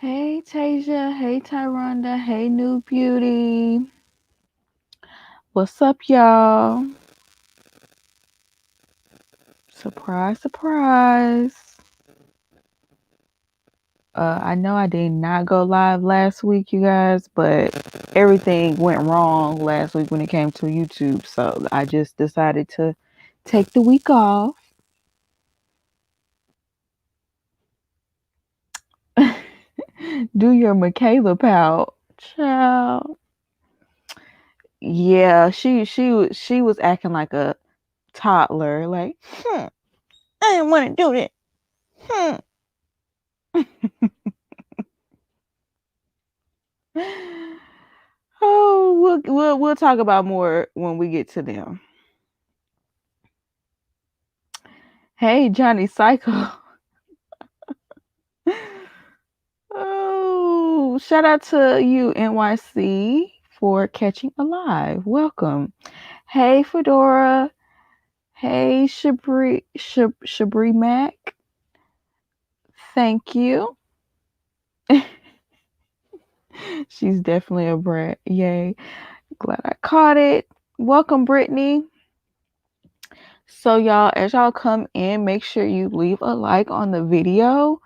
Hey Tasia, hey Tyronda, hey New Beauty. What's up, y'all? Surprise, surprise. I know I did not go live last week, you guys, but everything went wrong last week when it came to YouTube. So I just decided to take the week off. Do your Michaela pout. Child. Yeah, she was acting like a toddler, like, I didn't want to do it. Oh, we'll talk about more when we get to them. Hey, Johnny Psycho. Oh, shout out to you, NYC, for catching alive. Welcome. Hey, Fedora. Hey, Shabri Mac. Thank you. She's definitely a brat. Yay. Glad I caught it. Welcome, Brittany. So, y'all, as y'all come in, make sure you leave a like on the video.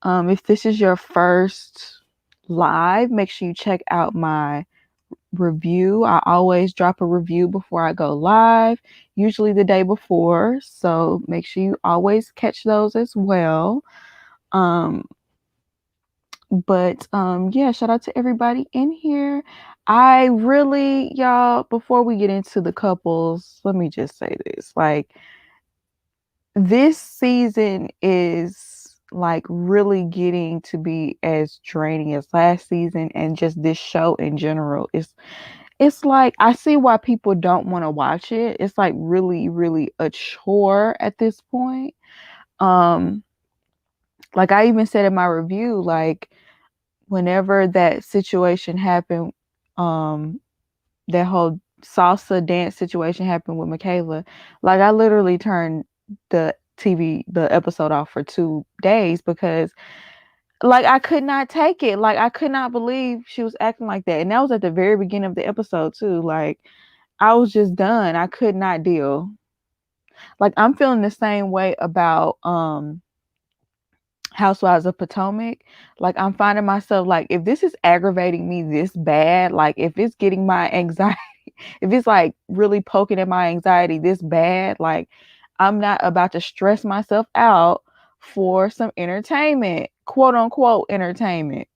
If this is your first live, make sure you check out my review. I always drop a review before I go live, usually the day before. So make sure you always catch those as well. Yeah, shout out to everybody in here. I really, y'all, before we get into the couples, let me just say this. Like, this season is like really getting to be as draining as last season, and just this show in general it's like I see why people don't want to watch it. It's like really, really a chore at this point. Like I even said in my review, like whenever that situation happened, that whole salsa dance situation happened with Michaela, like I literally turned the episode off for 2 days because like I could not take it. Like I could not believe she was acting like that. And that was at the very beginning of the episode too. Like I was just done. I could not deal. Like I'm feeling the same way about Housewives of Potomac. Like I'm finding myself like if this is aggravating me this bad, like if it's getting my anxiety, if it's like really poking at my anxiety this bad, like I'm not about to stress myself out for some entertainment, quote unquote entertainment.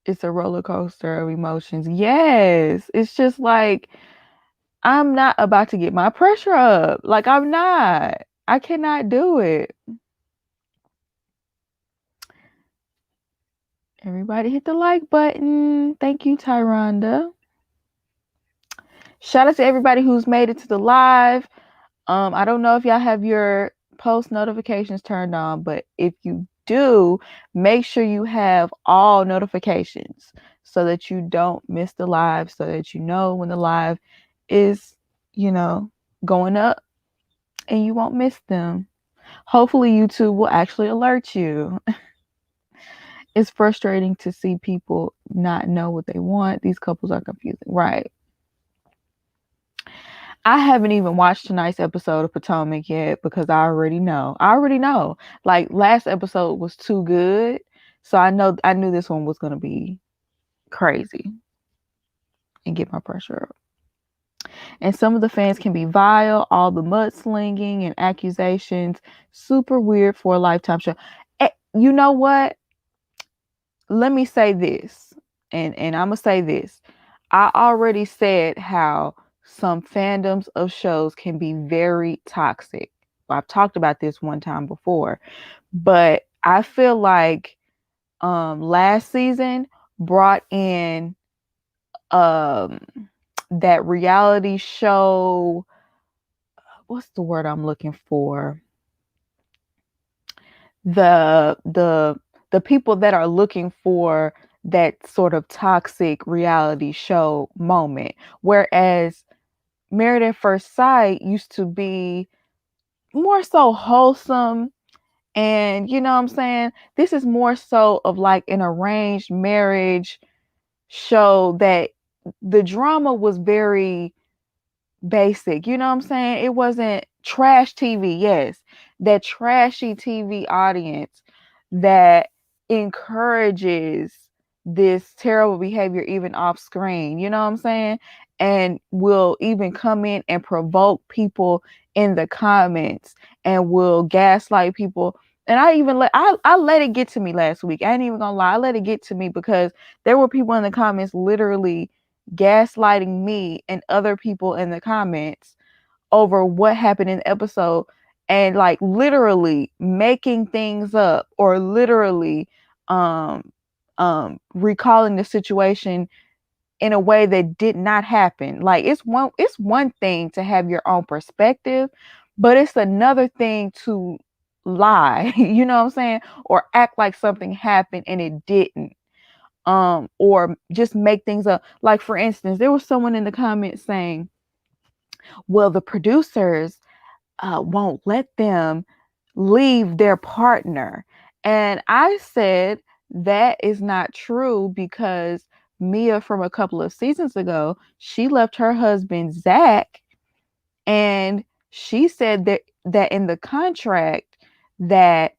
It's a roller coaster of emotions. Yes. It's just like I'm not about to get my pressure up. Like I'm not. I cannot do it. Everybody hit the like button. Thank you, Tyronda. Shout out to everybody who's made it to the live. I don't know if y'all have your post notifications turned on, but if you do, make sure you have all notifications so that you don't miss the live, so that you know when the live is, going up and you won't miss them. Hopefully YouTube will actually alert you. It's frustrating to see people not know what they want. These couples are confusing, right? I haven't even watched tonight's episode of Potomac yet because I already know. Like last episode was too good, so I knew this one was going to be crazy and get my pressure up. And some of the fans can be vile, all the mudslinging and accusations, super weird for a Lifetime show. You know what? Let me say this, and I'm gonna say this. I already said how some fandoms of shows can be very toxic. I've talked about this one time before, but I feel like last season brought in that reality show. What's the word I'm looking for? The people that are looking for that sort of toxic reality show moment, whereas Married at First Sight used to be more so wholesome And you know what I'm saying? This is more so of like an arranged marriage show that the drama was very basic. You know what I'm saying? It wasn't trash TV. Yes, that trashy TV audience that encourages this terrible behavior even off screen. You know what I'm saying? And will even come in and provoke people in the comments and will gaslight people. And I let it get to me last week. I ain't even gonna lie. I let it get to me because there were people in the comments literally gaslighting me and other people in the comments over what happened in the episode, and like literally making things up or literally um recalling the situation in a way that did not happen. Like it's one thing to have your own perspective, but it's another thing to lie, you know what I'm saying? Or act like something happened and it didn't. Or just make things up. Like for instance, there was someone in the comments saying, well, the producers won't let them leave their partner. And I said that is not true because Mia from a couple of seasons ago, she left her husband Zach, and she said that in the contract that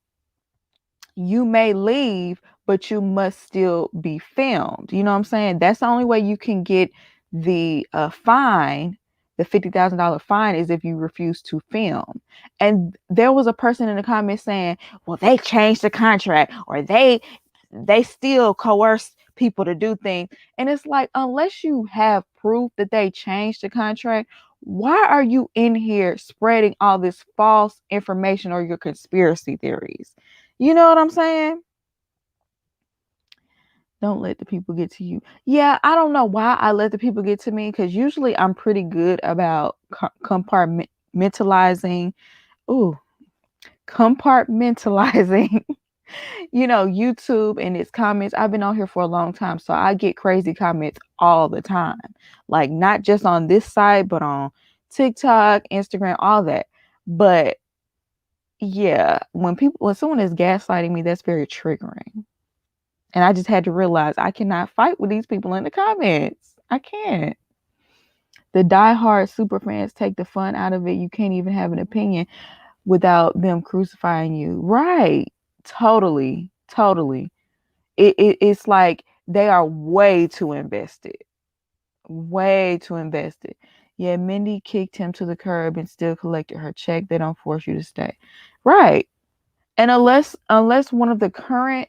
you may leave, but you must still be filmed. You know what I'm saying? That's the only way you can get the fine. The $50,000 fine is if you refuse to film. And there was a person in the comments saying, "Well, they changed the contract, or they still coerce people to do things." And it's like, unless you have proof that they changed the contract, why are you in here spreading all this false information or your conspiracy theories? You know what I'm saying? Don't let the people get to you. Yeah, I don't know why I let the people get to me, because usually I'm pretty good about compartmentalizing. Ooh, compartmentalizing YouTube and its comments. I've been on here for a long time, so I get crazy comments all the time. Like not just on this site, but on TikTok, Instagram, all that. But yeah, when someone is gaslighting me, that's very triggering. And I just had to realize I cannot fight with these people in the comments. I can't. The diehard super fans take the fun out of it. You can't even have an opinion without them crucifying you. Right. Totally. Totally. It's like they are way too invested. Way too invested. Yeah, Mindy kicked him to the curb and still collected her check. They don't force you to stay. Right. And unless one of the current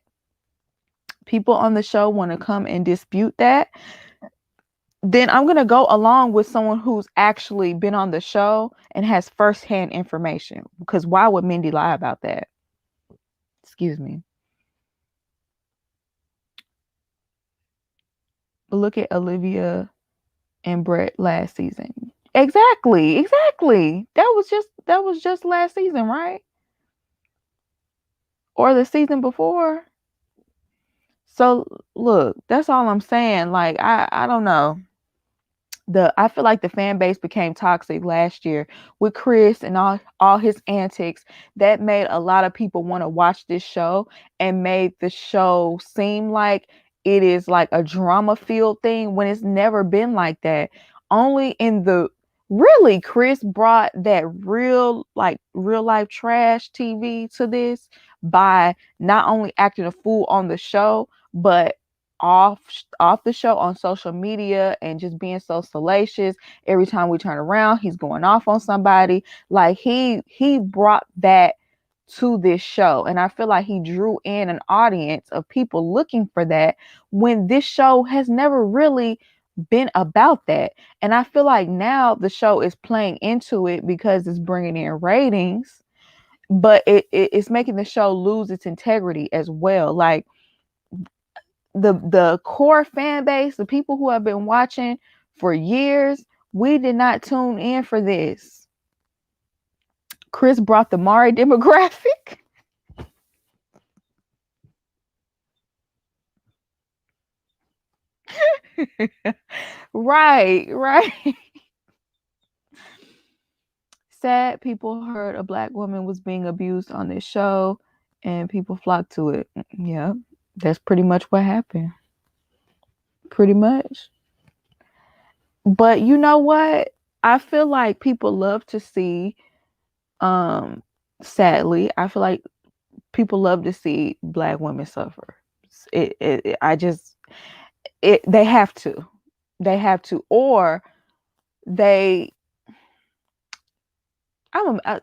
people on the show want to come and dispute that, then I'm going to go along with someone who's actually been on the show and has firsthand information. Because why would Mindy lie about that? Excuse me. But look at Olivia and Brett last season. Exactly. Exactly. That was just last season, right? Or the season before. So look, that's all I'm saying. Like I don't know. I feel like the fan base became toxic last year with Chris and all his antics. That made a lot of people want to watch this show and made the show seem like it is like a drama filled thing when it's never been like that. Only in the really Chris brought that real life trash TV to this by not only acting a fool on the show, but off off the show on social media and just being so salacious. Every time we turn around, he's going off on somebody. Like he brought that to this show, and I feel like he drew in an audience of people looking for that when this show has never really been about that. And I feel like now the show is playing into it because it's bringing in ratings, but it's making the show lose its integrity as well. Like the core fan base, the people who have been watching for years, we did not tune in for this. Chris brought the Mari demographic. Right, right. Sad people heard a black woman was being abused on this show. and people flock to it. Yeah, that's pretty much what happened. Pretty much. But you know what? I feel like people love to see, sadly, I feel like people love to see Black women suffer. I just, they have to. They have to. Or they,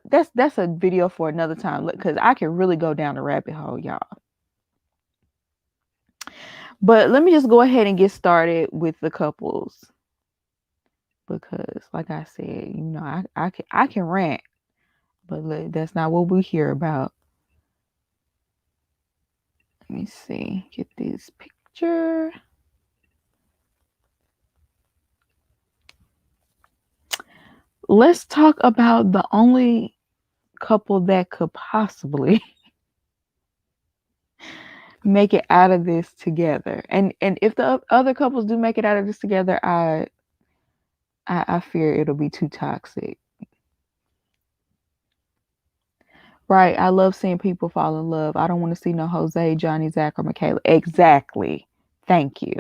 that's a video for another time, because I can really go down the rabbit hole, y'all. But let me just go ahead and get started with the couples, because like I said, I can rant, but that's not what we hear about. Let me see, get this picture. Let's talk about the only couple that could possibly make it out of this together. And if the other couples do make it out of this together, I fear it'll be too toxic. Right. I love seeing people fall in love. I don't want to see no Jose, Johnny, Zach, or Michaela. Exactly. Thank you.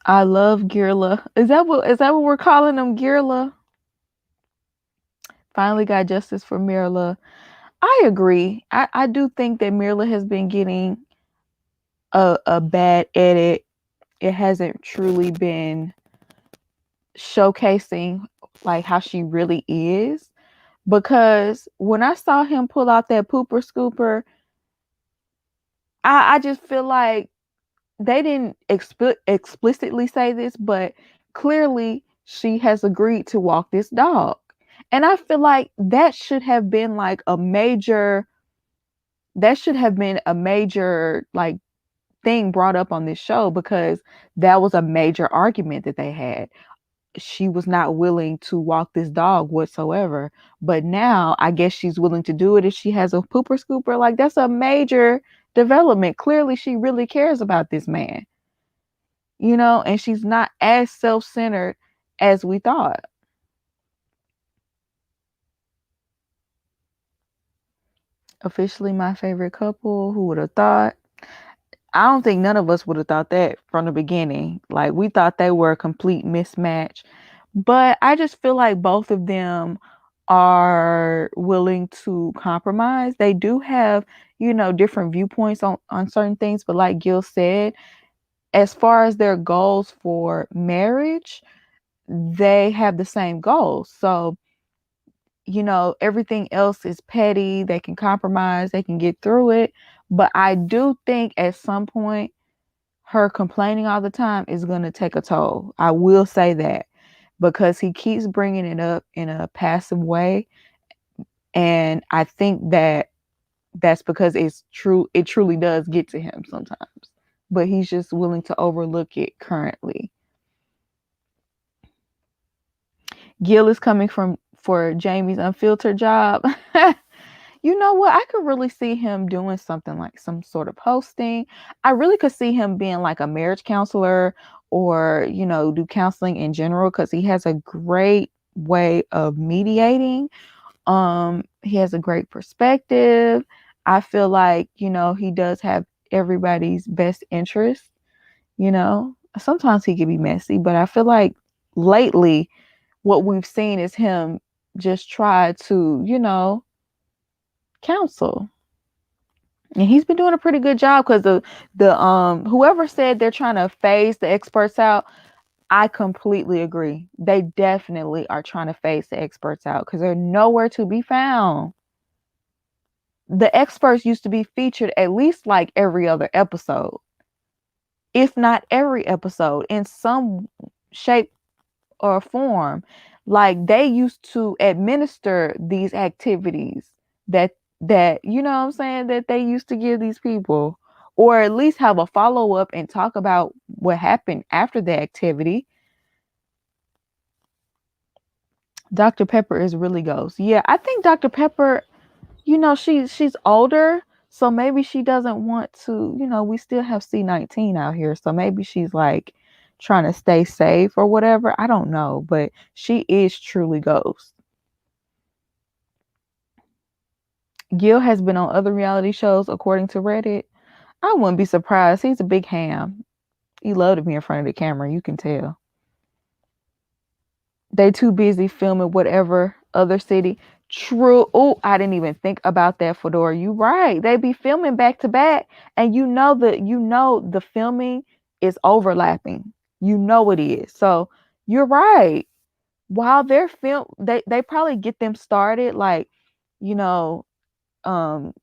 I love Girla. Is that what we're calling them, Girla? Finally got justice for Mirla. I agree. I do think that Mirla has been getting a bad edit. It hasn't truly been showcasing like how she really is. Because when I saw him pull out that pooper scooper, I just feel like they didn't explicitly say this, but clearly she has agreed to walk this dog. And I feel like that should have been like a major like thing brought up on this show, because that was a major argument that they had. She was not willing to walk this dog whatsoever, but now I guess she's willing to do it if she has a pooper scooper. Like, that's a major development. Clearly she really cares about this man, and she's not as self-centered as we thought. Officially my favorite couple. Who would have thought? I don't think none of us would have thought that from the beginning. Like, we thought they were a complete mismatch. But I just feel like both of them are willing to compromise. They do have, different viewpoints on certain things. But like Gil said, as far as their goals for marriage, they have the same goals. So, everything else is petty. They can compromise. They can get through it. But I do think at some point, her complaining all the time is going to take a toll. I will say that, because he keeps bringing it up in a passive way. And I think that's because it's true. It truly does get to him sometimes, but he's just willing to overlook it currently. Gil is coming for Jamie's unfiltered job. You know what? I could really see him doing something like some sort of hosting. I really could see him being like a marriage counselor, or, do counseling in general, because he has a great way of mediating. He has a great perspective. I feel like, he does have everybody's best interest. Sometimes he can be messy, but I feel like lately what we've seen is him just try to, counsel. And he's been doing a pretty good job, because the whoever said they're trying to phase the experts out, I completely agree. They definitely are trying to phase the experts out, because they're nowhere to be found. The experts used to be featured at least like every other episode, if not every episode, in some shape or form. Like, they used to administer these activities that you know what I'm saying, that they used to give these people, or at least have a follow-up and talk about what happened after the activity. Dr. Pepper is really ghost. Yeah, I think Dr. Pepper, she's older, so maybe she doesn't want to, we still have C19 out here, so maybe she's like trying to stay safe or whatever. I don't know, but she is truly Ghost. Gil has been on other reality shows, according to Reddit. I wouldn't be surprised. He's a big ham. He loved to be in front of the camera. You can tell. They too busy filming whatever other city. True. Oh, I didn't even think about that, Fedora. You right. They be filming back to back, and the filming is overlapping. You know it is. So you're right. While they're they probably get them started, like, you know, um,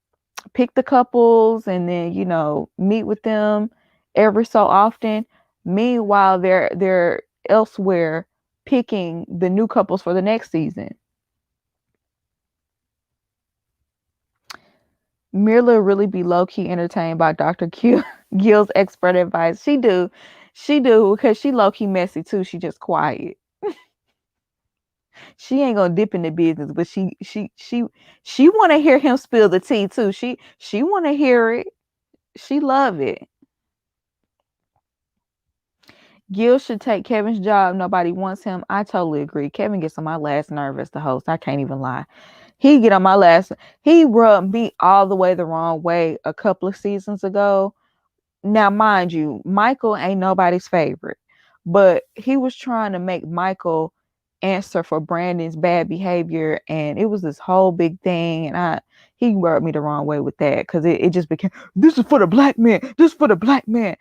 pick the couples and then, meet with them every so often. Meanwhile, they're elsewhere picking the new couples for the next season. Mirla really be low-key entertained by Dr. Gill's expert advice. She do because she low-key messy too. She just quiet. She ain't gonna dip in the business, but she want to hear him spill the tea too. She want to hear it. She love it. Gil should take Kevin's job. Nobody wants him. I totally agree. Kevin gets on my last nerve as the host. I can't even lie. He get on my last. He rubbed me all the way the wrong way a couple of seasons ago. Now, mind you, Michael ain't nobody's favorite, but he was trying to make Michael answer for Brandon's bad behavior, and it was this whole big thing. And he rubbed me the wrong way with that because it just became, this is for the black man. This is for the black man.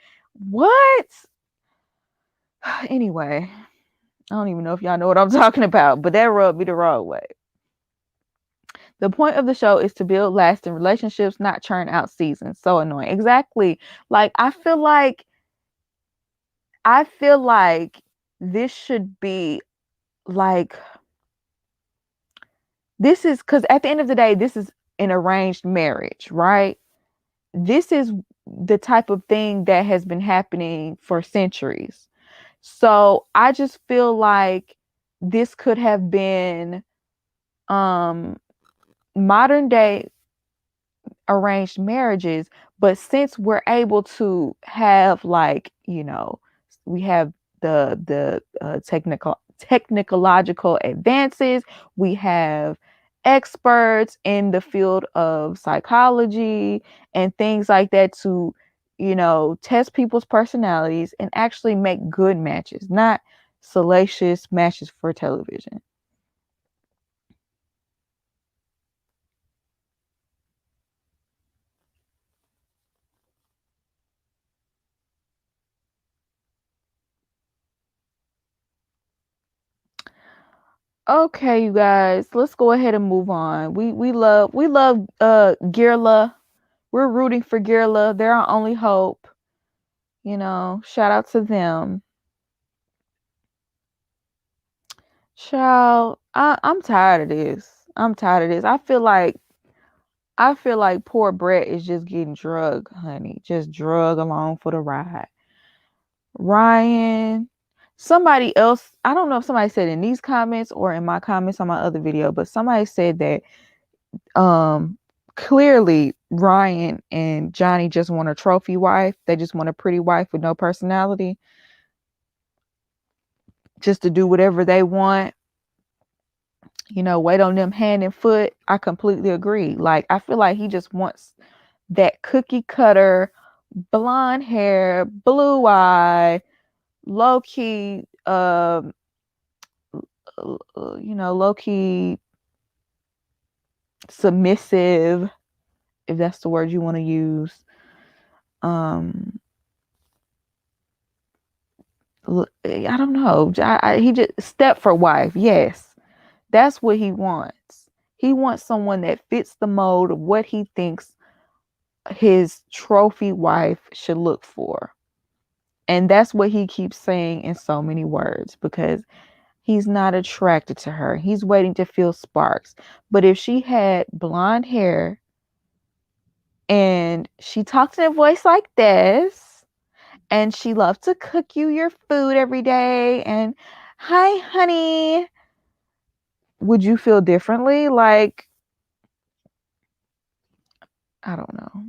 What? Anyway, I don't even know if y'all know what I'm talking about, but that rubbed me the wrong way. The point of the show is to build lasting relationships, not churn out seasons. So annoying. Exactly. Like, I feel like this should be like, this is because at the end of the day, this is an arranged marriage, right? This is the type of thing that has been happening for centuries. So I just feel like this could have been modern day arranged marriages, but since we're able to have, like, we have the technological advances, we have experts in the field of psychology and things like that to test people's personalities and actually make good matches, not salacious matches for television. Okay, you guys, let's go ahead and move on. We love Girla. We're rooting for Girla. They're our only hope. Shout out to them. Child, I'm tired of this. I'm tired of this. I feel like poor Brett is just getting drug, honey. Just drug along for the ride. Ryan, somebody else, I don't know if somebody said in these comments or in my comments on my other video, but somebody said that clearly Ryan and Johnny just want a trophy wife. They just want a pretty wife with no personality, just to do whatever they want, wait on them hand and foot. I completely agree. Like, I feel like he just wants that cookie cutter, blonde hair, blue eye, low key, low key submissive, if that's the word you want to use. I don't know. He just step for wife. Yes, that's what he wants. He wants someone that fits the mold of what he thinks his trophy wife should look for. And that's what he keeps saying in so many words, because he's not attracted to her. He's waiting to feel sparks. But if she had blonde hair and she talks in a voice like this, and she loves to cook you your food every day, and hi, honey, would you feel differently? Like, I don't know.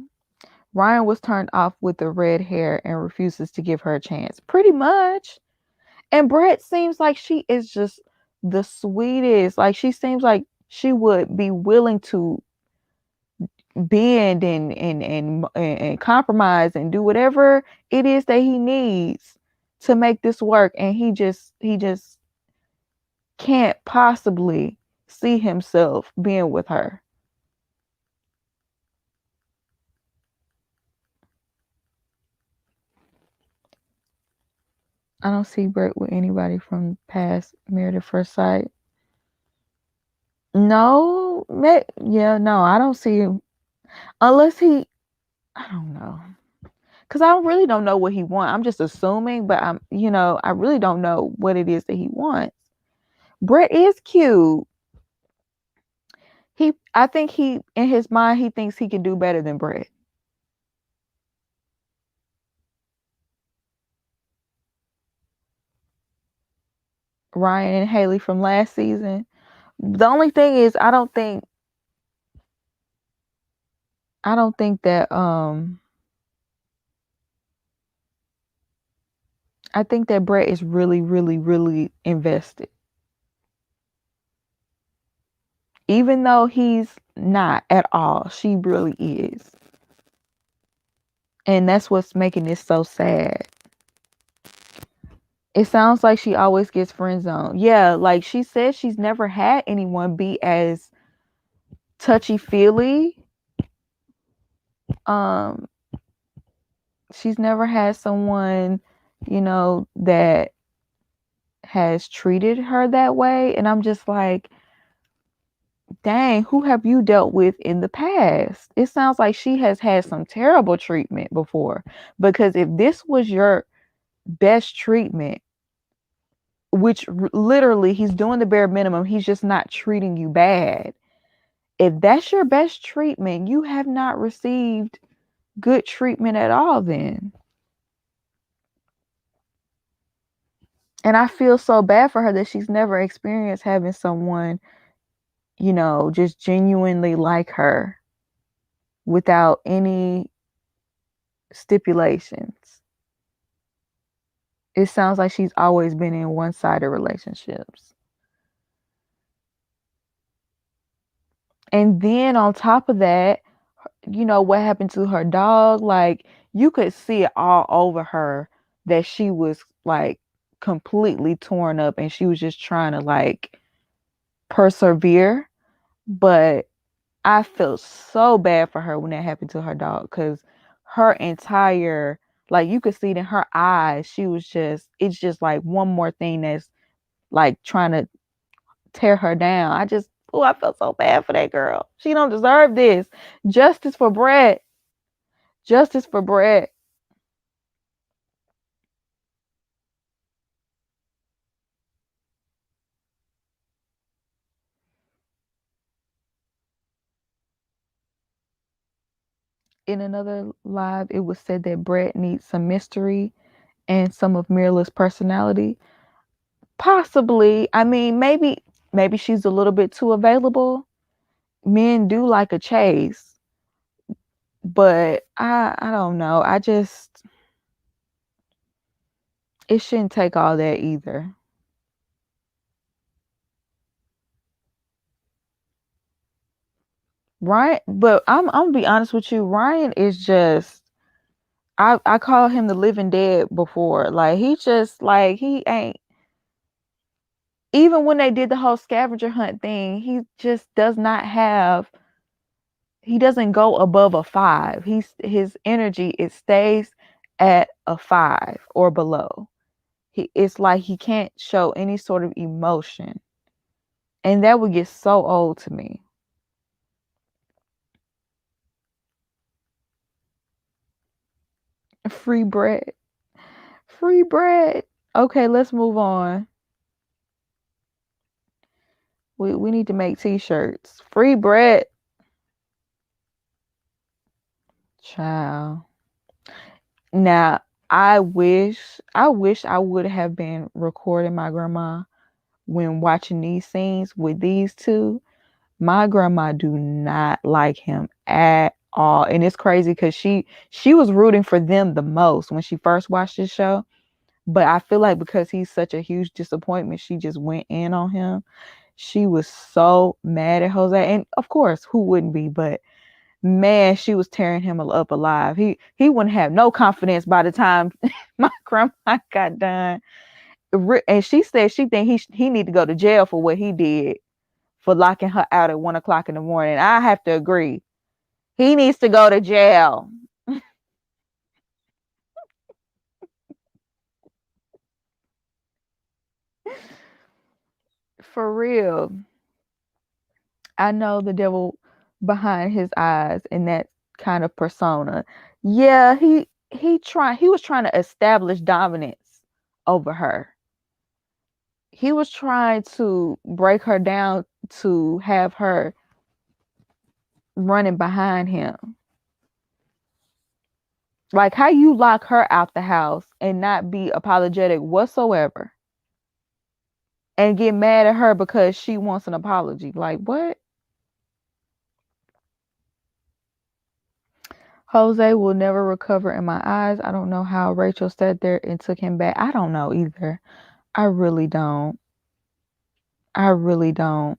Ryan was turned off with the red hair and refuses to give her a chance. Pretty much. And Brett seems like she is just the sweetest. Like she seems like she would be willing to bend and compromise and do whatever it is that he needs to make this work. And he just can't possibly see himself being with her. I don't see Brett with anybody from past Married at First Sight. No, no, I don't see him unless he. I don't know, cause I really don't know what he wants. I'm just assuming, but I really don't know what it is that he wants. Brett is cute. I think he, in his mind, he thinks he can do better than Brett. Ryan and Haley from last season. The only thing is, I don't think that I think that Brett is really, really, really invested. Even though he's not at all, she really is. And that's what's making this so sad. It sounds like she always gets friend zoned. Yeah, like she said, she's never had anyone be as touchy feely. Um, she's never had someone, that has treated her that way. And I'm just like, dang, who have you dealt with in the past? It sounds like she has had some terrible treatment before. Because if this was your best treatment, which literally he's doing the bare minimum, he's just not treating you bad. If that's your best treatment, you have not received good treatment at all then. And I feel so bad for her that she's never experienced having someone, just genuinely like her without any stipulations. It sounds like she's always been in one-sided relationships. And then on top of that, what happened to her dog? Like, you could see it all over her that she was like completely torn up and she was just trying to like persevere. But I felt so bad for her when that happened to her dog, because her entire, like, you could see it in her eyes. It's just like one more thing that's like trying to tear her down. I felt so bad for that girl. She don't deserve this. Justice for Brett. Justice for Brett. In another live, it was said that Brett needs some mystery and some of Mirla's personality. Possibly. I mean, maybe she's a little bit too available. Men do like a chase, but I don't know. It shouldn't take all that either. Ryan, but I'm gonna be honest with you. Ryan is just, I call him the living dead before. Like, he just, like, he ain't, even when they did the whole scavenger hunt thing, he doesn't go above a 5. His energy, it stays at a 5 or below. It's like he can't show any sort of emotion. And that would get so old to me. Free bread. Free bread. Okay, let's move on. We need to make t-shirts. Free bread. Child. Now, I wish I would have been recording my grandma when watching these scenes with these two. My grandma do not like him at all. And it's crazy because she was rooting for them the most when she first watched this show. But I feel like because he's such a huge disappointment, she just went in on him. She was so mad at Jose. And of course, who wouldn't be? But man, she was tearing him up alive. He wouldn't have no confidence by the time my grandma got done. And she said she think he need to go to jail for what he did for locking her out at 1 o'clock in the morning. I have to agree. He needs to go to jail. For real. I know the devil behind his eyes in that kind of persona. Yeah, he was trying to establish dominance over her. He was trying to break her down to have her running behind him. Like, how you lock her out the house and not be apologetic whatsoever and get mad at her because she wants an apology. Like, what? Jose will never recover in my eyes. I don't know how Rachel sat there and took him back. I don't know either. I really don't. I really don't.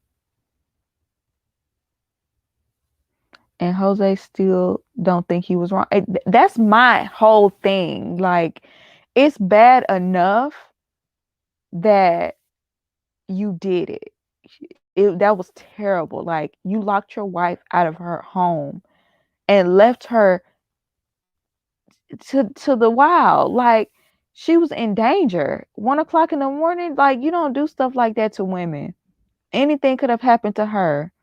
And Jose still don't think he was wrong. That's my whole thing. Like, it's bad enough that you did it. That was terrible. Like, you locked your wife out of her home and left her to the wild. Like, she was in danger. 1 o'clock in the morning. Like, you don't do stuff like that to women. Anything could have happened to her.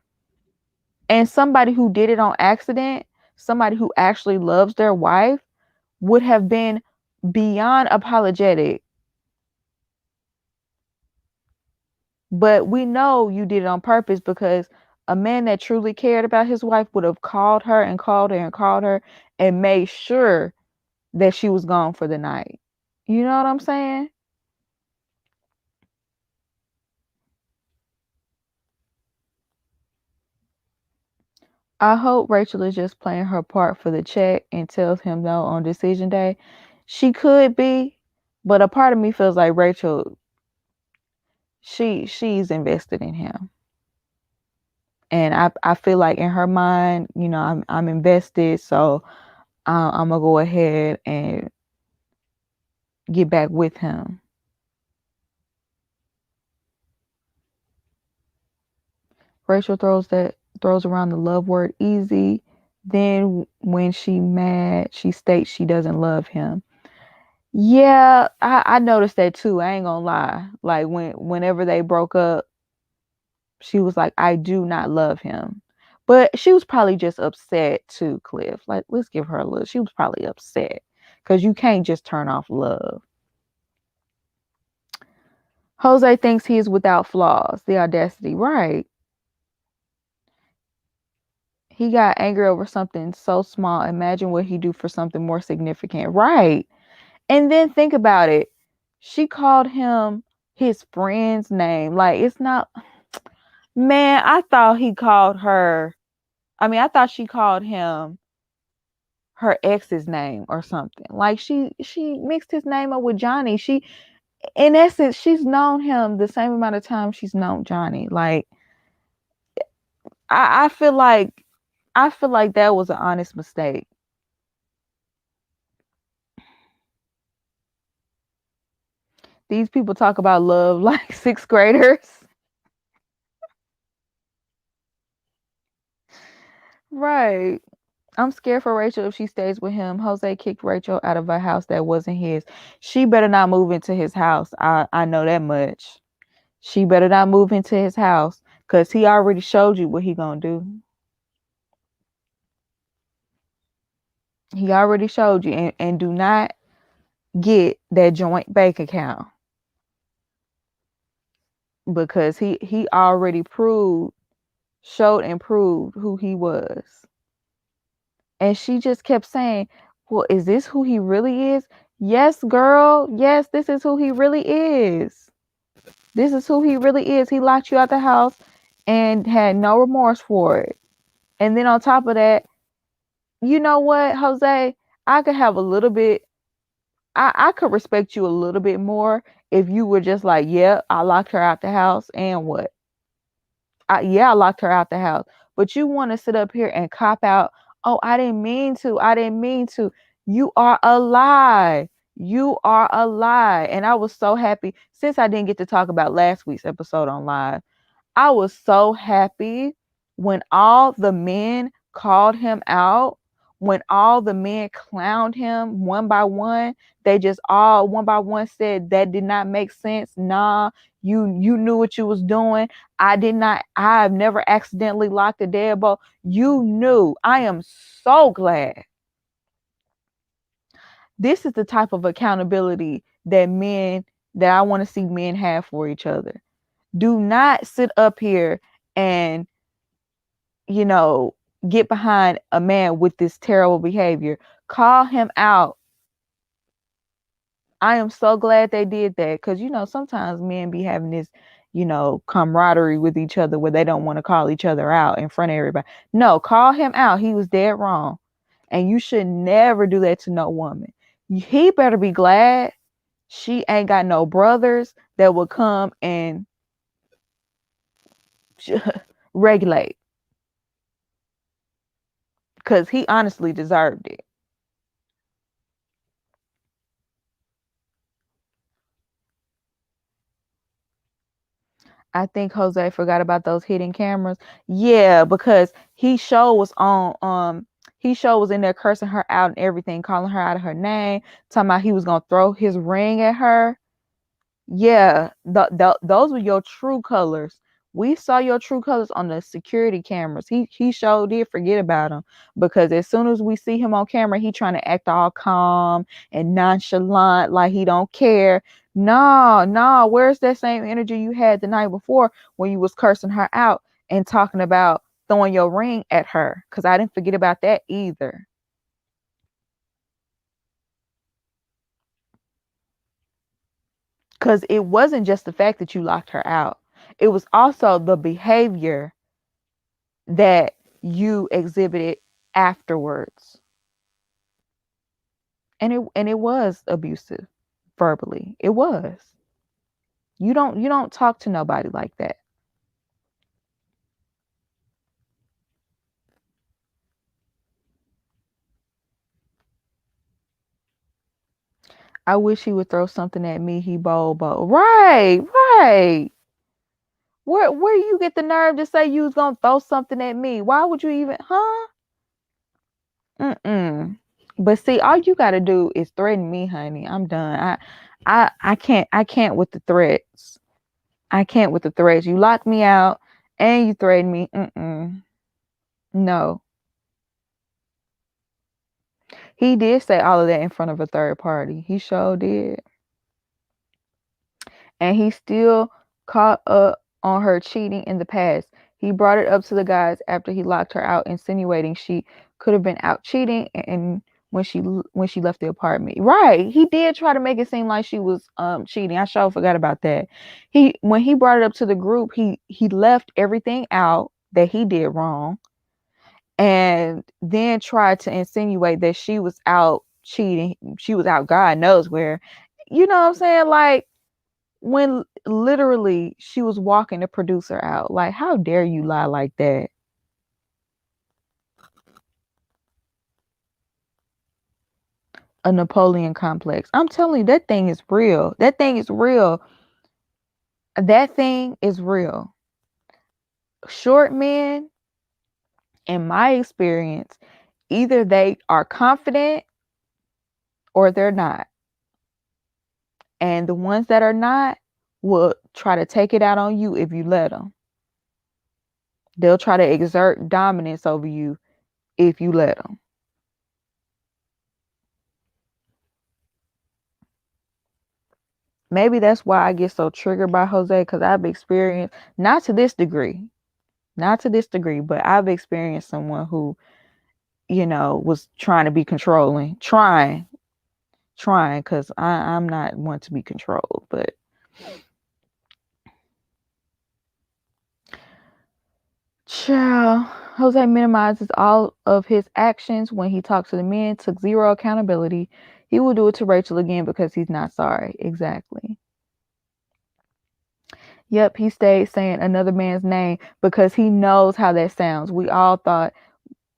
And somebody who did it on accident, somebody who actually loves their wife, would have been beyond apologetic. But we know you did it on purpose, because a man that truly cared about his wife would have called her and called her and called her and made sure that she was gone for the night. You know what I'm saying? I hope Rachel is just playing her part for the check and tells him no on decision day. She could be, but a part of me feels like Rachel, she's invested in him. And I feel like in her mind, I'm invested, so I'm gonna go ahead and get back with him. Rachel throws around the love word easy. Then when she mad, she states she doesn't love him. Yeah, I noticed that too. I ain't gonna lie. Like, whenever they broke up, she was like, I do not love him. But she was probably just upset too, Cliff. Like, let's give her a look. She was probably upset. Because you can't just turn off love. Jose thinks he is without flaws. The audacity. Right. He got angry over something so small. Imagine what he'd do for something more significant. Right. And then think about it. She called him his friend's name. Like, it's not. Man, I thought he called her. I thought she called him her ex's name or something. Like, she mixed his name up with Johnny. She, in essence, she's known him the same amount of time she's known Johnny. Like, I feel like that was an honest mistake. These people talk about love like sixth graders. Right. I'm scared for Rachel if she stays with him. Jose kicked Rachel out of a house that wasn't his. She better not move into his house. I know that much. She better not move into his house, because he already showed you what he gonna do. He already showed you. And do not get that joint bank account, because he already showed and proved who he was. And she just kept saying, well, is this who he really is? Yes, girl. Yes, this is who he really is. This is who he really is. He locked you out the house and had no remorse for it. And then on top of that, you know what, Jose? I could have a little bit, I could respect you a little bit more if you were just like, yeah, I locked her out the house and what? Yeah, I locked her out the house. But you want to sit up here and cop out, oh, I didn't mean to. I didn't mean to. You are a lie. You are a lie. And I was so happy since I didn't get to talk about last week's episode on live. I was so happy when all the men called him out, when all the men clowned him one by one. They just all one by one said that did not make sense. Nah, you knew what you was doing. I did not. I've never accidentally locked a deadbolt. You knew. I am so glad. This is the type of accountability that I want to see men have for each other. Do not sit up here and, you know, get behind a man with this terrible behavior. Call him out. I am so glad they did that because, you know, sometimes men be having this, you know, camaraderie with each other where they don't want to call each other out in front of everybody. No, call him out. He was dead wrong. And you should never do that to no woman. He better be glad she ain't got no brothers that will come and regulate because he honestly deserved it. I think Jose forgot about those hidden cameras. Yeah, because he show was in there cursing her out and everything, calling her out of her name, talking about he was gonna throw his ring at her. Yeah, those were your true colors. We saw your true colors on the security cameras. He sure did forget about them because as soon as we see him on camera, he trying to act all calm and nonchalant, like he don't care. No, no, where's that same energy you had the night before when you was cursing her out and talking about throwing your ring at her? Because I didn't forget about that either. Because it wasn't just the fact that you locked her out. It was also the behavior that you exhibited afterwards. And it was abusive verbally. It was. You don't talk to nobody like that. I wish he would throw something at me. He bold. Right, right. Where you get the nerve to say you was gonna throw something at me? Why would you even, huh? Mm-mm. But see, all you gotta do is threaten me, honey. I'm done. I can't with the threats. I can't with the threats. You lock me out and you threaten me. Mm-mm. No. He did say all of that in front of a third party. He sure did. And he still caught up on her cheating in the past. He brought it up to the guys after he locked her out, insinuating she could have been out cheating and when she left the apartment. Right. He did try to make it seem like she was cheating. I sure forgot about that. When he brought it up to the group, he left everything out that he did wrong and then tried to insinuate that she was out cheating. She was out God knows where. You know what I'm saying? Like when literally she was walking the producer out. Like, how dare you lie like that? A Napoleon complex. I'm telling you, that thing is real. That thing is real. That thing is real. Short men, in my experience, either they are confident or they're not. And the ones that are not will try to take it out on you if you let them. They'll try to exert dominance over you if you let them. Maybe that's why I get so triggered by Jose because I've experienced, not to this degree, not to this degree, but I've experienced someone who, was trying to be controlling, trying, because I'm not one to be controlled, but child. Jose minimizes all of his actions when he talks to the men, took zero accountability. He will do it to Rachel again because he's not sorry. Exactly. Yep, he stayed saying another man's name because he knows how that sounds. We all thought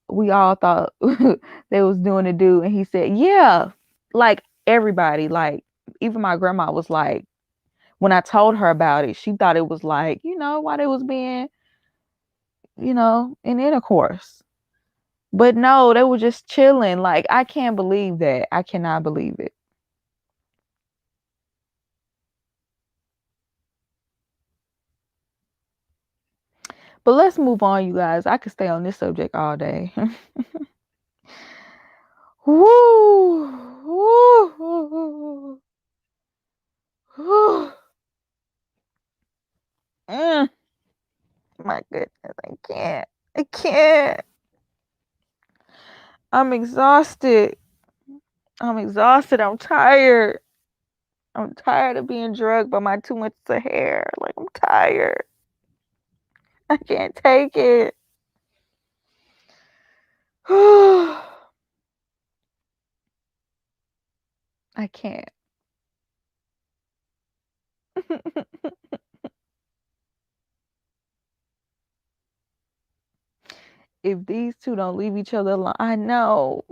they was doing a dude, and he said, yeah. Like everybody, like even my grandma was like, when I told her about it, she thought it was like, why they was being, in intercourse. But no, they were just chilling. Like, I can't believe that. I cannot believe it. But let's move on, you guys. I could stay on this subject all day. Woo! Woo! Woo! Mm, my goodness, I can't. I can't. I'm exhausted. I'm exhausted. I'm tired. I'm tired of being drugged by my 2 months of hair. Like, I'm tired. I can't take it. I can't. If these two don't leave each other alone, I know.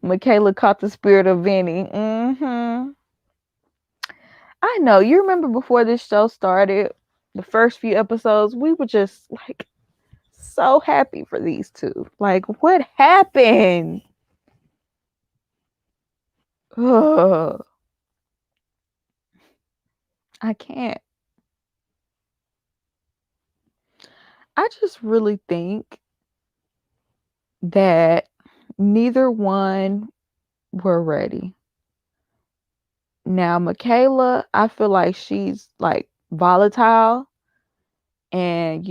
Michaela caught the spirit of Vinny. I know. You remember before this show started, the first few episodes, we were just like so happy for these two. Like, what happened? Ugh, I can't. I just really think that neither one were ready. Now, Michaela, I feel like she's like volatile, and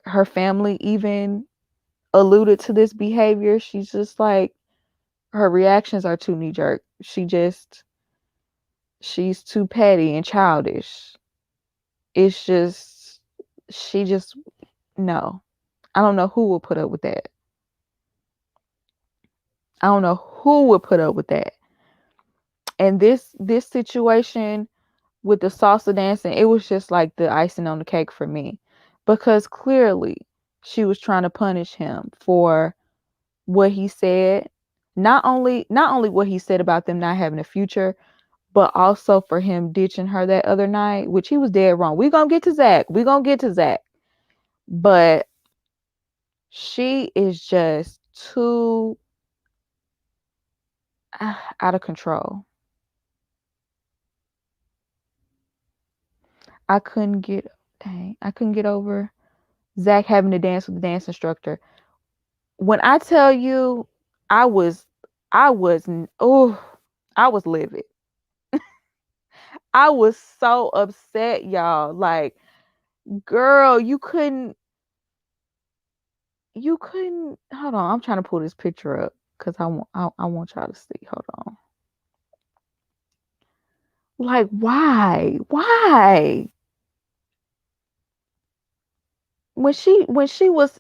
her family even alluded to this behavior. She's just like, her reactions are too knee jerk. She's too petty and childish. It's just, she just, no. I don't know who will put up with that. I don't know who would put up with that. And this situation with the salsa dancing, it was just like the icing on the cake for me, because clearly she was trying to punish him for what he said. Not only what he said about them not having a future, but also for him ditching her that other night, which he was dead wrong. We're gonna get to Zach. But she is just too out of control. I couldn't get I couldn't get over Zach having to dance with the dance instructor. When I tell you, I was I was oh I was livid. I was so upset, y'all. Like, girl, you couldn't hold on. I'm trying to pull this picture up because I want y'all to see. Hold on. Like, why? Why? When she was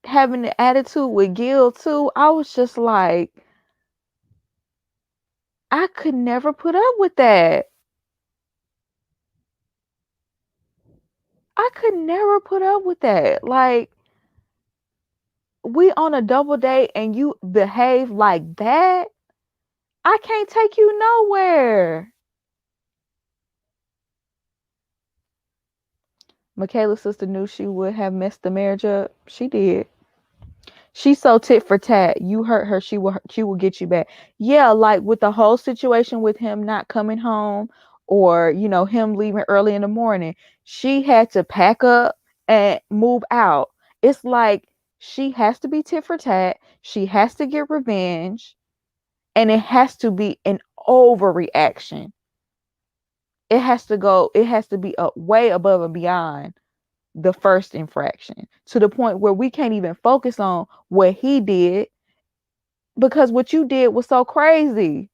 having the attitude with Gil too, I was just like, I could never put up with that. I could never put up with that. Like, we on a double date and you behave like that. I can't take you nowhere. Michaela's sister knew she would have messed the marriage up. She did. She's so tit for tat. You hurt her, she will get you back. Yeah, like with the whole situation with him not coming home, or him leaving early in the morning. She had to pack up and move out. It's like she has to be tit for tat. She has to get revenge, and it has to be an overreaction. It has to be way above and beyond the first infraction, to the point where we can't even focus on what he did, because what you did was so crazy.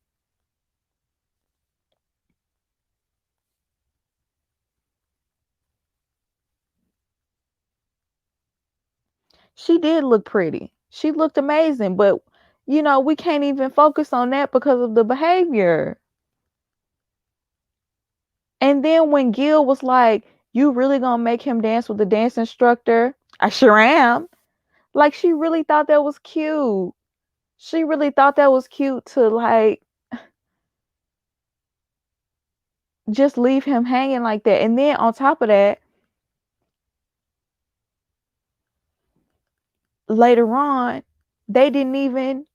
She did look pretty. She looked amazing, but we can't even focus on that because of the behavior. And then when Gil was like, "You really gonna make him dance with the dance instructor?" I sure am. Like, she really thought that was cute. She really thought that was cute to, like, just leave him hanging like that. And then on top of that, later on, they didn't even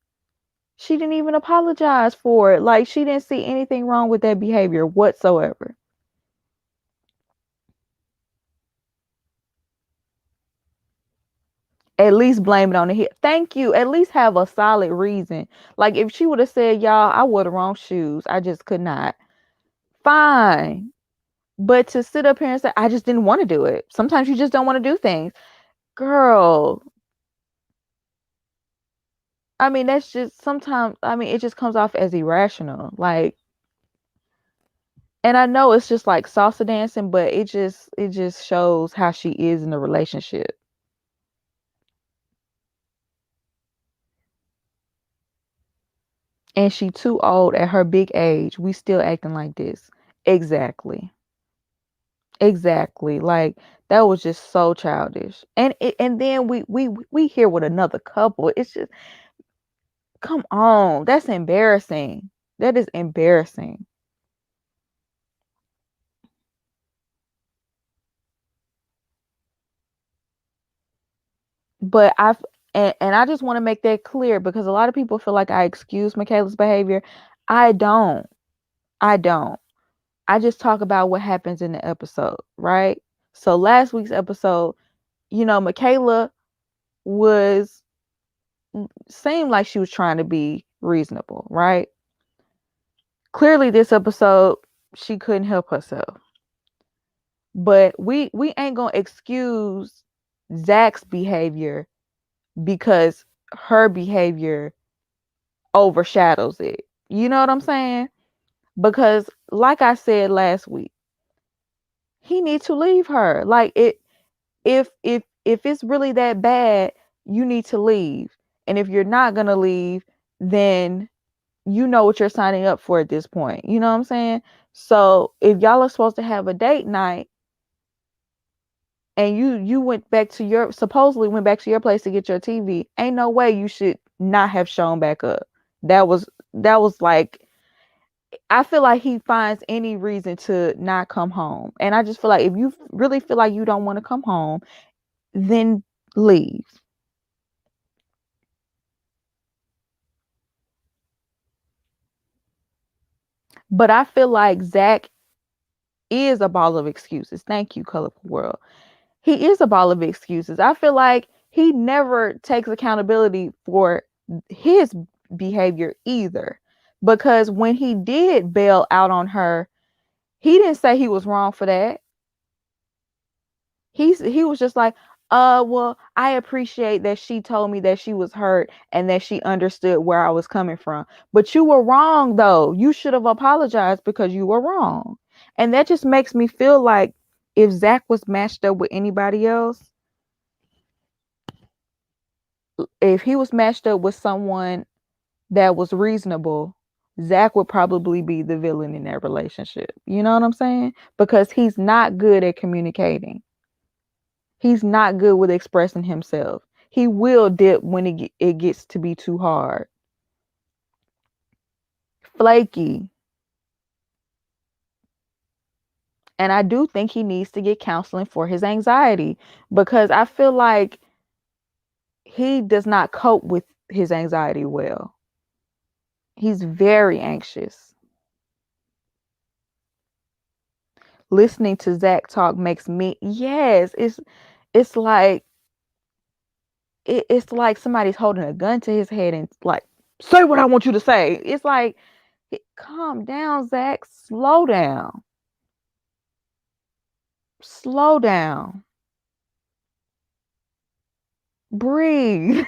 she didn't even apologize for it. Like, she didn't see anything wrong with that behavior whatsoever. At least blame it on the hit. Thank you. At least have a solid reason. Like, if she would have said, "Y'all, I wore the wrong shoes. I just could not." Fine. But to sit up here and say, "I just didn't want to do it." Sometimes you just don't want to do things. Girl, I mean, that's just sometimes, I mean, it just comes off as irrational. Like, and I know it's just like salsa dancing, but it just shows how she is in the relationship. And she too old at her big age. We still acting like this. Exactly. Exactly. Like, that was just so childish. And then we here with another couple. It's just, come on. That's embarrassing. That is embarrassing. But and I just want to make that clear because a lot of people feel like I excuse Michaela's behavior. I don't. I don't. I just talk about what happens in the episode, right? So last week's episode, Michaela was seemed like she was trying to be reasonable, right? Clearly this episode she couldn't help herself. But we ain't going to excuse Zach's behavior because her behavior overshadows it. You know what I'm saying? Because like I said last week, he needs to leave her. Like, if it's really that bad, you need to leave. And if you're not going to leave, then you know what you're signing up for at this point. You know what I'm saying? So, if y'all are supposed to have a date night and you went back to your supposedly went back to your place to get your TV, ain't no way you should not have shown back up. That was like, I feel like he finds any reason to not come home. And I just feel like if you really feel like you don't want to come home, then leave. But I feel like Zach is a ball of excuses. Thank you, Colorful World. He is a ball of excuses. I feel like he never takes accountability for his behavior either. Because when he did bail out on her, he didn't say he was wrong for that. He was just like, well, I appreciate that she told me that she was hurt and that she understood where I was coming from. But you were wrong though. You should have apologized because you were wrong. And that just makes me feel like if Zach was matched up with anybody else, if he was matched up with someone that was reasonable, Zach would probably be the villain in that relationship. You know what I'm saying? Because he's not good at communicating. He's not good with expressing himself. He will dip when it gets to be too hard. Flaky. And I do think he needs to get counseling for his anxiety because I feel like he does not cope with his anxiety well. He's very anxious. Listening to Zach talk makes me, yes, it's like it's like somebody's holding a gun to his head and like, say what I want you to say. It's like, calm down, Zach. Slow down. Slow down. Breathe.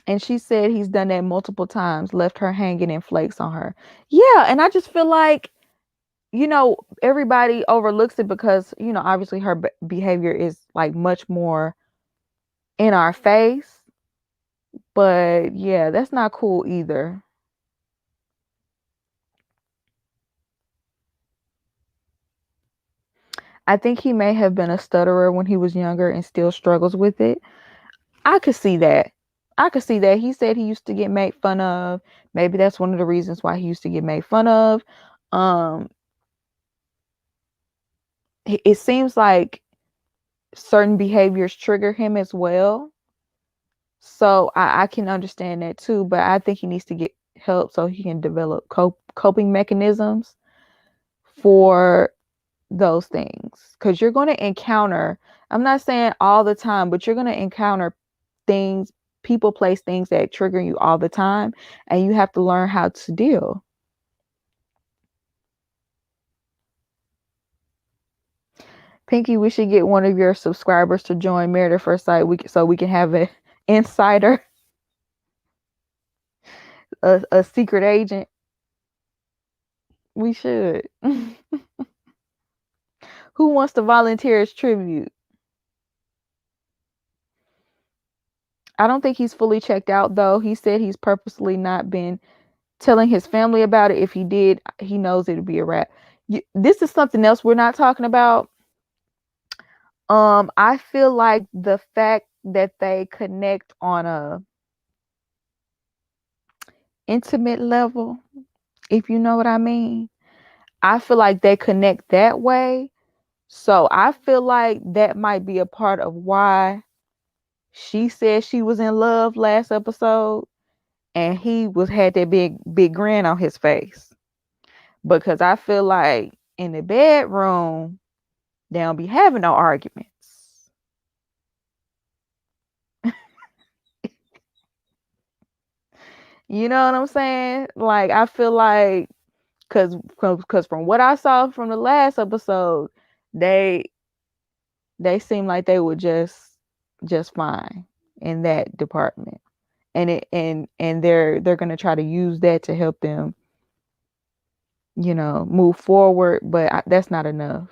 And she said he's done that multiple times, left her hanging in flakes on her. Yeah, and I just feel like everybody overlooks it because, obviously her behavior is like much more in our face. But yeah, that's not cool either. I think he may have been a stutterer when he was younger and still struggles with it. I could see that. I could see that. He said he used to get made fun of. Maybe that's one of the reasons why he used to get made fun of. Um, it seems like certain behaviors trigger him as well. So I can understand that too, but I think he needs to get help so he can develop coping mechanisms for those things. Because you're going to encounter, I'm not saying all the time, but you're going to encounter things, people, place things that trigger you all the time, and you have to learn how to deal. Pinky, we should get one of your subscribers to join Married at First Sight so we can have an insider, a secret agent. We should. Who wants to volunteer as tribute? I don't think he's fully checked out, though. He said he's purposely not been telling his family about it. If he did, he knows it'd be a wrap. This is something else we're not talking about. I feel like the fact that they connect on a intimate level, if you know what I mean, I feel like they connect that way. So I feel like that might be a part of why she said she was in love last episode, and he had that big grin on his face, because I feel like in the bedroom they don't be having no arguments. You know what I'm saying? Like, I feel like, because from what I saw from the last episode, they seem like they were just fine in that department, and they're gonna try to use that to help them, move forward. But that's not enough.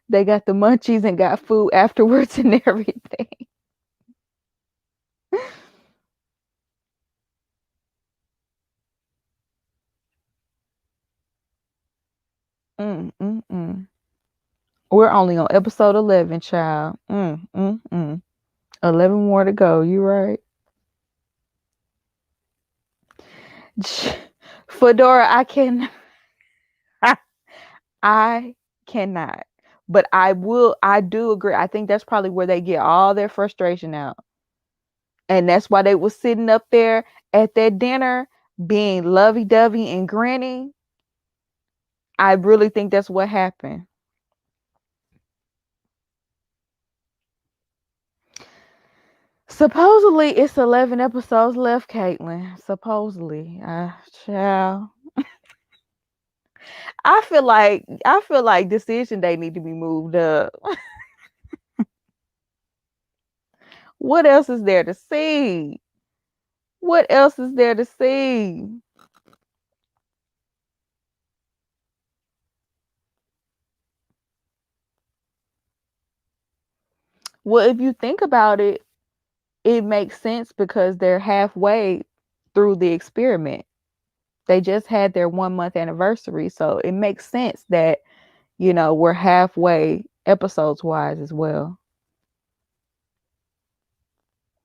They got the munchies and got food afterwards and everything. Mm, mm, mm. We're only on episode 11, child. 11 more to go. You right. Fedora, I cannot. But I do agree. I think that's probably where they get all their frustration out. And that's why they was sitting up there at that dinner being lovey-dovey and grinning. I really think that's what happened. Supposedly it's 11 episodes left, Caitlin. Supposedly. Child. I feel like decision day need to be moved up. What else is there to see? What else is there to see? Well, if you think about it, it makes sense because they're halfway through the experiment. They just had their 1 month anniversary. So it makes sense that, we're halfway episodes wise as well.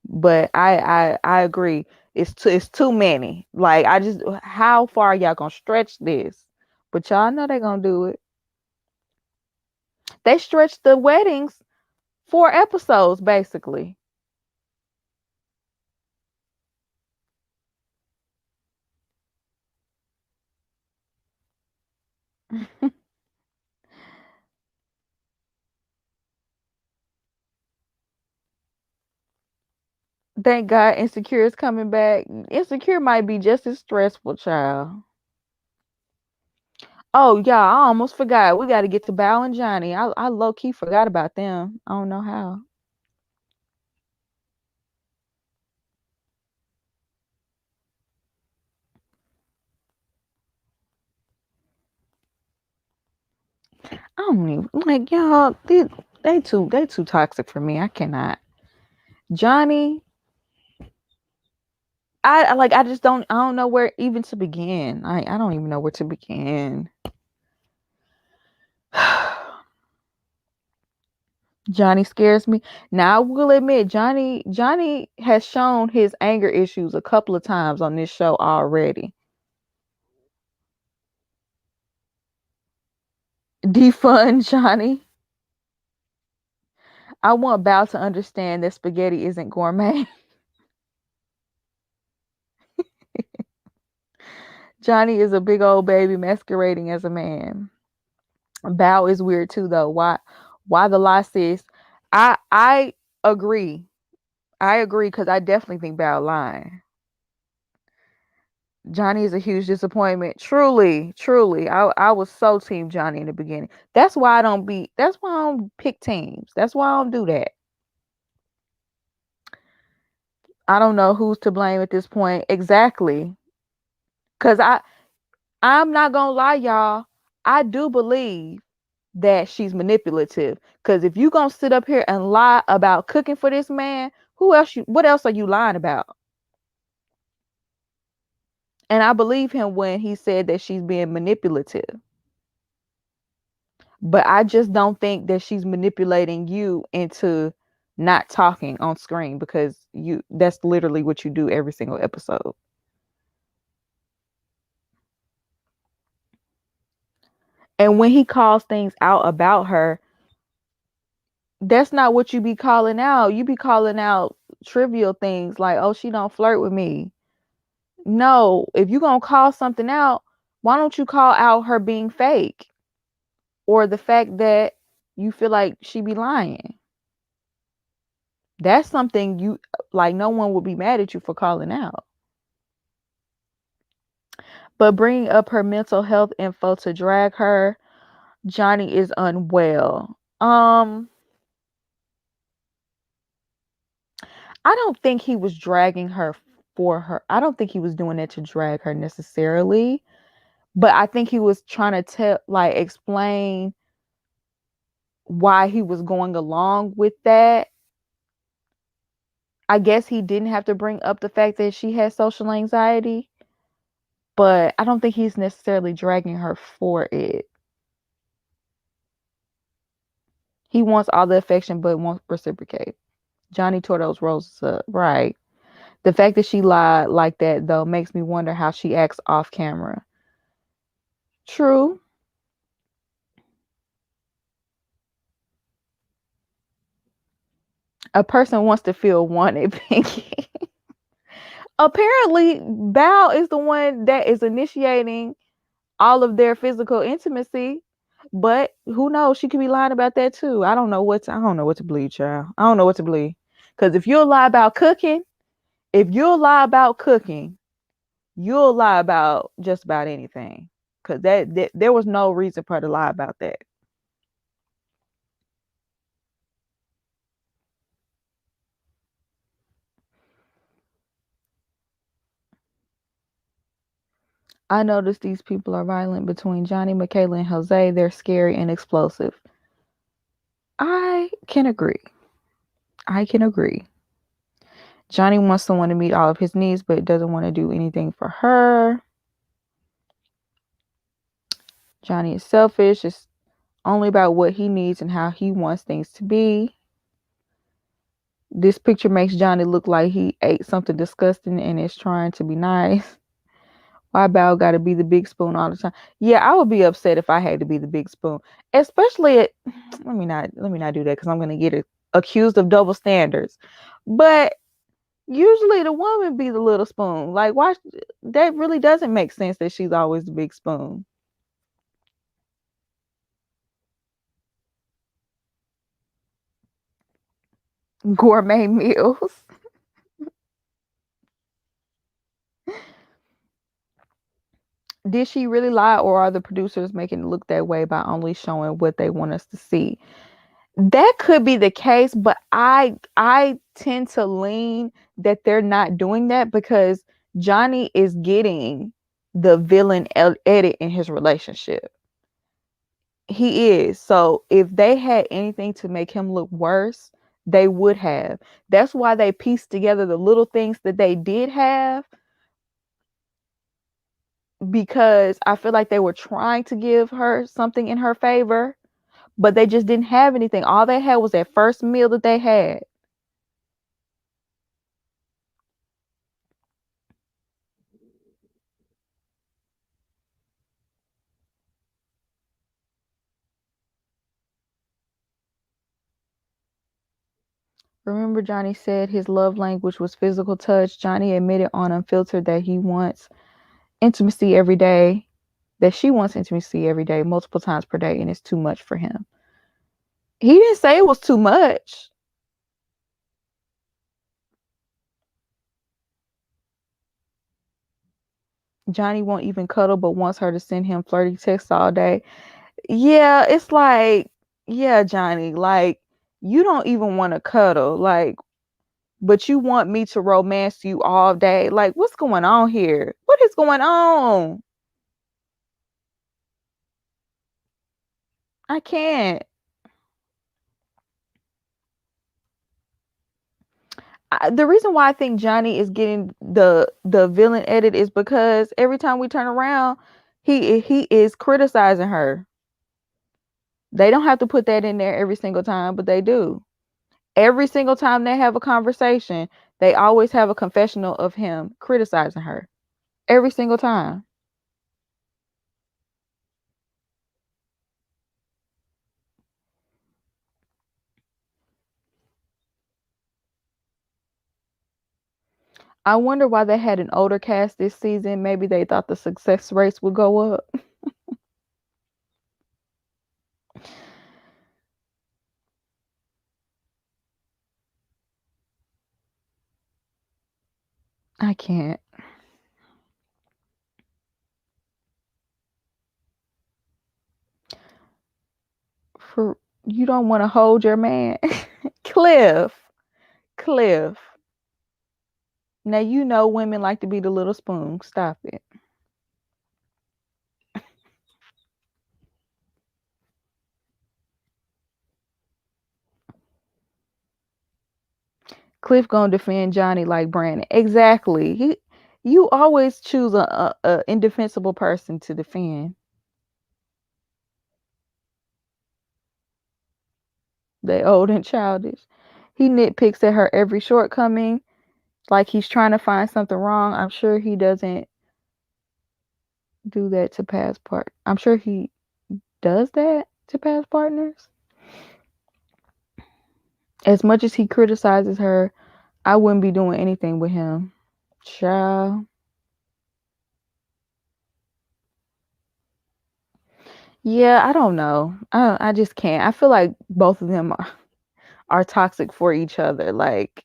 But I agree. It's too many. Like, how far y'all gonna stretch this? But y'all know they're gonna do it. They stretched the weddings 4 episodes basically. Thank God Insecure is coming back. Insecure might be just as stressful, child. Oh, yeah, I almost forgot. We got to get to Bow and Johnny. I low key forgot about them. I don't know how. I don't even like y'all. They too toxic for me. I cannot. Johnny, I just don't know where even to begin. I don't even know where to begin. Johnny scares me. Now I will admit Johnny has shown his anger issues a couple of times on this show already. Defund Johnny. I want Bao to understand that spaghetti isn't gourmet. Johnny is a big old baby masquerading as a man. Bao is weird too though. Why the lie, sis? I agree. I agree because I definitely think Bao lying. Johnny is a huge disappointment. Truly, truly. I was so team Johnny in the beginning. That's why I don't pick teams. That's why I don't do that. I don't know who's to blame at this point. Exactly. Cause I'm not gonna lie, y'all. I do believe that she's manipulative. Cause if you gonna sit up here and lie about cooking for this man, what else are you lying about? And I believe him when he said that she's being manipulative. But I just don't think that she's manipulating you into not talking on screen because that's literally what you do every single episode. And when he calls things out about her, that's not what you be calling out. You be calling out trivial things like, "Oh, she don't flirt with me." No, if you going to call something out, why don't you call out her being fake or the fact that you feel like she be lying? That's something you like no one will be mad at you for calling out. But bringing up her mental health info to drag her, Johnny is unwell. I don't think he was dragging her for her. I don't think he was doing it to drag her necessarily, but I think he was trying to explain why he was going along with that. I guess he didn't have to bring up the fact that she has social anxiety, but I don't think he's necessarily dragging her for it. He wants all the affection but won't reciprocate. Johnny tore those roses up. Right. The fact that she lied like that, though, makes me wonder how she acts off camera. True. A person wants to feel wanted, Pinky. Apparently, Bao is the one that is initiating all of their physical intimacy. But who knows? She could be lying about that too. I don't know what to believe, child. I don't know what to believe. Because if you'll lie about cooking, you'll lie about just about anything. Because that there was no reason for her to lie about that. I noticed these people are violent between Johnny, Michaela, and Jose. They're scary and explosive. I can agree. I can agree. Johnny wants someone to meet all of his needs, but doesn't want to do anything for her. Johnny is selfish. It's only about what he needs and how he wants things to be. This picture makes Johnny look like he ate something disgusting and is trying to be nice. Why Bao got to be the big spoon all the time? Yeah, I would be upset if I had to be the big spoon, especially at. Let me not do that because I'm gonna get accused of double standards. But usually the woman be the little spoon. Like, why? That really doesn't make sense that she's always the big spoon. Gourmet meals. Did she really lie, or are the producers making it look that way by only showing what they want us to see? That could be the case, but I tend to lean that they're not doing that because Johnny is getting the villain edit in his relationship. He is. So if they had anything to make him look worse, they would have. That's why they pieced together the little things that they did have, because I feel like they were trying to give her something in her favor, but they just didn't have anything. All they had was that first meal that they had. Remember, Johnny said his love language was physical touch. Johnny admitted on Unfiltered that he wants intimacy every day, that she wants intimacy every day, multiple times per day, and it's too much for him. He didn't say it was too much. Johnny won't even cuddle, but wants her to send him flirty texts all day. Yeah, it's like, yeah, Johnny, like, you don't even want to cuddle, like, but you want me to romance you all day. Like, what's going on here? What is going on? I can't. The reason why I think Johnny is getting the villain edit is because every time we turn around, he is criticizing her. They don't have to put that in there every single time, but they do. Every single time they have a conversation, they always have a confessional of him criticizing her. Every single time. I wonder why they had an older cast this season. Maybe they thought the success rates would go up. I can't. For you don't want to hold your man. Cliff. Cliff. Now you know women like to be the little spoon. Stop it. Cliff gonna defend Johnny like Brandon. Exactly. You always choose a indefensible person to defend. They old and childish. He nitpicks at her every shortcoming, like he's trying to find something wrong. I'm sure he doesn't do that to past part. I'm sure he does that to past partners. As much as he criticizes her, I wouldn't be doing anything with him. Child. Yeah, I don't know. I just can't. I feel like both of them are toxic for each other. Like,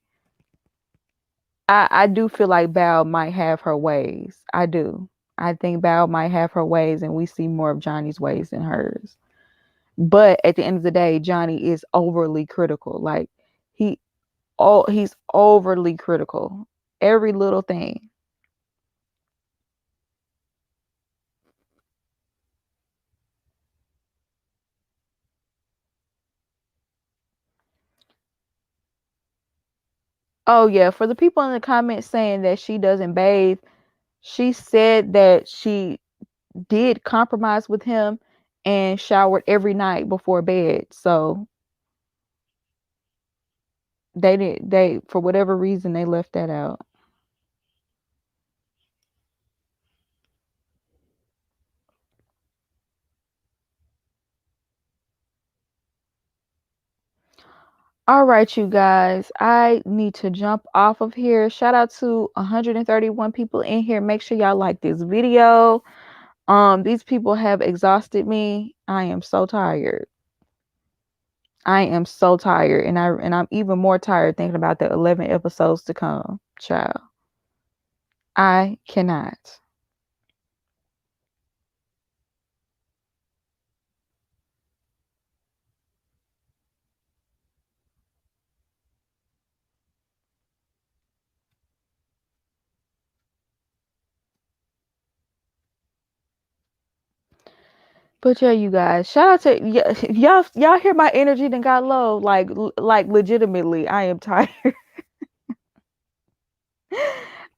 I do feel like Bao might have her ways. I do. I think Bao might have her ways, and we see more of Johnny's ways than hers. But at the end of the day, Johnny is overly critical. Like, he he's overly critical. Every little thing. Oh yeah, for the people in the comments saying that she doesn't bathe, she said that she did compromise with him and showered every night before bed. So they for whatever reason they left that out. All right, you guys, I need to jump off of here. Shout out to 131 people in here. Make sure y'all like this video. These people have exhausted me. I am so tired. I am so tired, and I'm even more tired thinking about the 11 episodes to come. Child, I cannot. But yeah, you guys, shout out to y'all hear my energy then got low. Like legitimately, I am tired.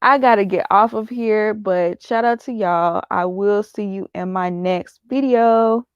I gotta get off of here, but shout out to y'all. I will see you in my next video.